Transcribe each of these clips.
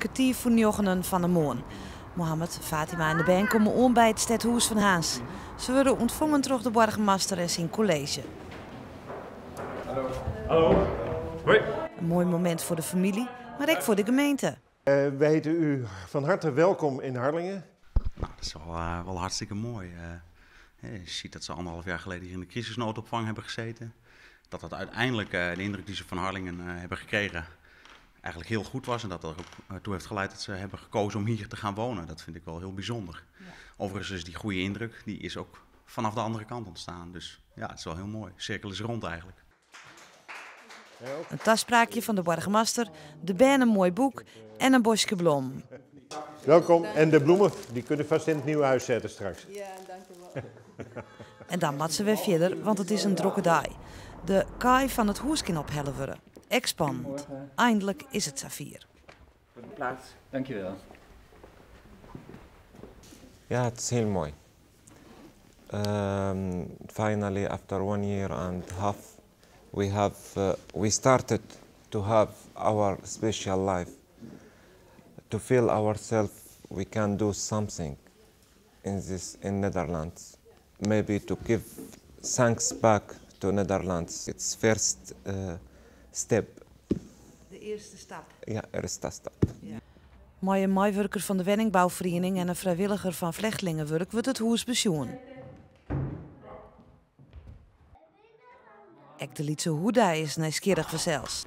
kwartier voor 9 van de morgen. Mohammed, Fatima en de band komen om bij het stadhuis van Haans. Ze worden ontvangen door de burgemeester en zijn college. Hallo. Hallo. Hoi. Een mooi moment voor de familie, maar ook voor de gemeente. We heten u van harte welkom in Harlingen. Nou, dat is wel hartstikke mooi. Je ziet dat ze 1,5 jaar geleden hier in de crisisnoodopvang hebben gezeten. Dat uiteindelijk de indruk die ze van Harlingen hebben gekregen eigenlijk heel goed was. En dat dat er ook toe heeft geleid dat ze hebben gekozen om hier te gaan wonen. Dat vind ik wel heel bijzonder. Ja. Overigens is die goede indruk, die is ook vanaf de andere kant ontstaan. Dus ja, het is wel heel mooi. De cirkel is rond eigenlijk. Een taspraakje van de burgemeester, de band een mooi boek en een bosje bloem. Welkom. En de bloemen, die kunnen vast in het nieuwe huis zetten straks. Ja, dank u wel. En dan moet ze weer verder, want het is een drukke dag. De kaai van het huis kan ophellen worden. Expand. Eindelijk is het Safir. Plaats. Dankjewel. Ja, het is heel mooi. Finally, after 1 year and a half, we started to have our special life. To feel ourselves we can do something in Netherlands. Maybe to give thanks back to Netherlands. It's first step. De eerste stap. Ja, eerste stap. Ja. Maar een meewerker van de Wenningbouwvereniging en een vrijwilliger van Vlechtelingenwerk wordt het huis besjoen. Ek de Lietse Hoeda is nieuwsgierig vanzelfs.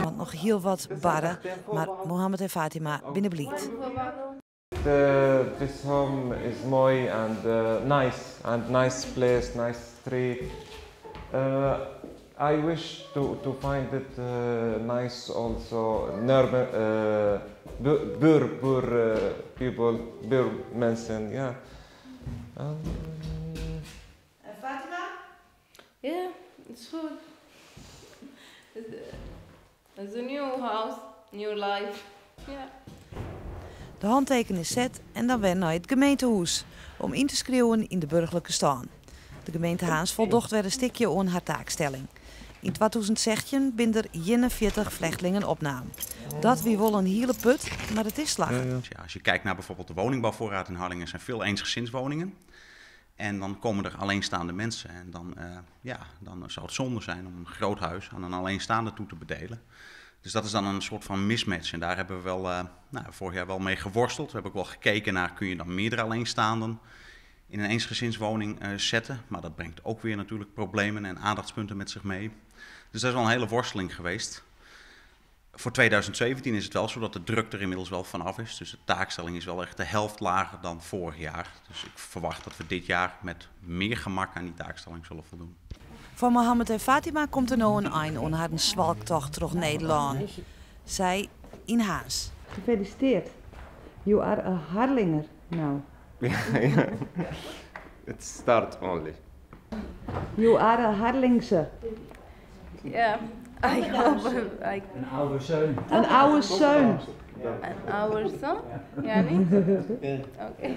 Want nog heel wat barren, maar Mohammed en Fatima binnen blied. This home is mooi and nice place, nice street. I wish to find it nice also. Poor people, poor mensen, ja. En Fatima? Ja, het is goed. Het is een nieuw huis, new life. Ja. De handteken is zet en dan weer naar het gemeentehuis om in te schreeuwen in de burgerlijke staan. De gemeente Haans voldocht weer een stukje aan haar taakstelling. In 2016 binnen er 41 vluchtelingen opname. Dat wie wel een hele put, maar het is slag. Ja, als je kijkt naar bijvoorbeeld de woningbouwvoorraad in Harlingen, zijn veel eensgezinswoningen. En dan komen er alleenstaande mensen. En dan zou het zonde zijn om een groot huis aan een alleenstaande toe te bedelen. Dus dat is dan een soort van mismatch. En daar hebben we wel vorig jaar wel mee geworsteld. We hebben ook wel gekeken naar, kun je dan meerdere alleenstaanden in een eensgezinswoning zetten. Maar dat brengt ook weer natuurlijk problemen en aandachtspunten met zich mee. Dus dat is wel een hele worsteling geweest. Voor 2017 is het wel zo dat de druk er inmiddels wel vanaf is. Dus de taakstelling is wel echt de helft lager dan vorig jaar. Dus ik verwacht dat we dit jaar met meer gemak aan die taakstelling zullen voldoen. Voor Mohammed en Fatima komt er nou een eind aan haar zwalktocht terug Nederland. Zij in Haas. Gefeliciteerd. You are a Harlinger now. Yeah. It start only. You are a Harlingse. Ja, ik hoop... Een oude zoon. Een oude zoon. Een oude zoon? Ja, niet? Oké.